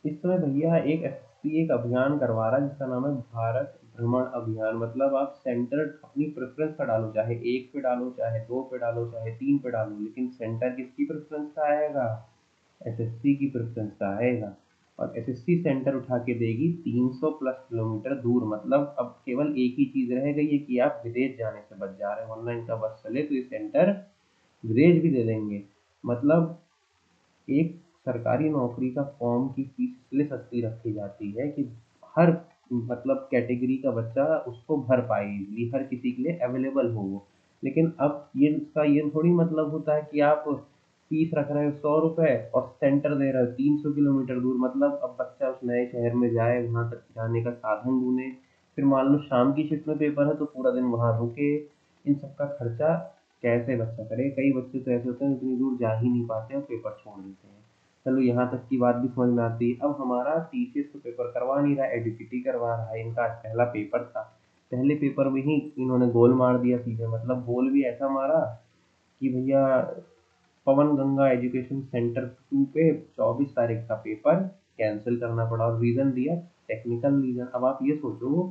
इस समय भैया एक एसएससी एक अभियान करवा रहा है जिसका नाम है भारत भ्रमण अभियान। मतलब आप सेंटर अपनी प्रेफरेंस का डालो, चाहे एक पे डालो, चाहे दो पे डालो, चाहे तीन पे डालो, लेकिन सेंटर किसकी प्रेफरेंस का आएगा? एसएससी की प्रेफरेंस का आएगा। और एसएससी सेंटर उठा के देगी 300 प्लस किलोमीटर दूर। मतलब अब केवल एक ही चीज रह गई है कि आप विदेश जाने से बच जा रहे हैं। ऑनलाइन का बस चले तो ये सेंटर विदेश भी दे देंगे। मतलब एक सरकारी नौकरी का फॉर्म की फीस इसलिए सस्ती रखी जाती है कि हर मतलब कैटेगरी का बच्चा उसको भर पाए इजली, हर किसी के लिए अवेलेबल हो वो। लेकिन अब ये इसका ये थोड़ी मतलब होता है कि आप फीस रख रहे हो 100 रुपए और सेंटर दे रहे हो 300 किलोमीटर दूर। मतलब अब बच्चा उस नए शहर में जाए, वहां तक जाने का साधन ढूंढे, फिर मान लो शाम की शिफ्ट में पेपर है तो पूरा दिन वहां रुके, इन सब का खर्चा कैसे बच्चा करे? कई बच्चे तो ऐसे होते हैं इतनी दूर जा ही नहीं पाते और पेपर छोड़ देते हैं। चलो यहाँ तक की बात भी समझ में आती है। अब हमारा टीसीएस तो पेपर करवा नहीं रहा, एडीपीटी करवा रहा है। इनका आज पहला पेपर था, पहले पेपर में ही इन्होंने गोल मार दिया सीधे। मतलब गोल भी ऐसा मारा कि भैया पवन गंगा एजुकेशन सेंटर 2 पे 24 तारीख का पेपर कैंसिल करना पड़ा। और रीजन दिया टेक्निकल रीजन। अब आप ये सोचो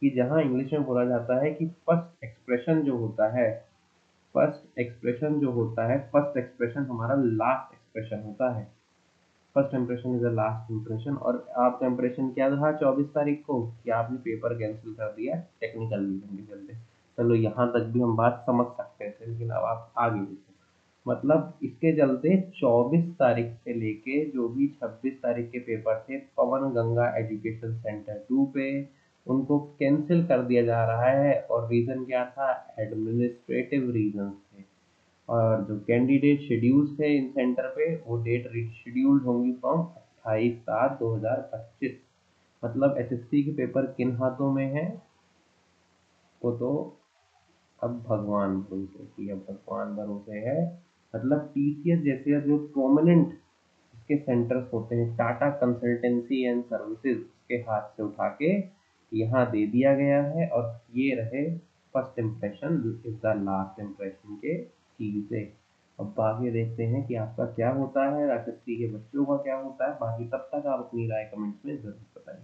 कि जहाँ इंग्लिश में बोला जाता है कि फर्स्ट एक्सप्रेशन हमारा लास्ट एक्सप्रेशन होता है। First impression is the last impression. और आपका इंप्रेशन क्या रहा 24 तारीख को कि आपने पेपर कैंसिल कर दिया टेक्निकल रीजन के चलते। चलो यहाँ तक भी हम बात समझ सकते थे, लेकिन अब आप आगे देखो। मतलब इसके चलते 24 तारीख से लेके जो भी 26 तारीख के पेपर थे पवन गंगा एजुकेशन सेंटर 2 पे, उनको कैंसिल कर दिया जा रहा है। और रीजन क्या था? एडमिनिस्ट्रेटिव रीजन थे। और जो कैंडिडेट शेड्यूल्स थे इन सेंटर पे वो डेट रिशेड्यूल्ड होंगी फ्रॉम 28/7/2025। मतलब एसएससी के पेपर किन हाथों में है? वो तो अब भगवान भरोसे की, अब भगवान भरोसे है। मतलब टीसीएस जैसे जो प्रोमिनेंट इसके सेंटर्स होते हैं, टाटा कंसल्टेंसी एंड सर्विसेज, के हाथ से उठा के यहाँ दे दिया गया है। और ये रहे first impression is the last impression के चीज़। अब बाकी देखते हैं कि आपका क्या होता है, एसएससी के बच्चों का क्या होता है। बाकी तब तक आप अपनी राय कमेंट्स में जरूर बताइए।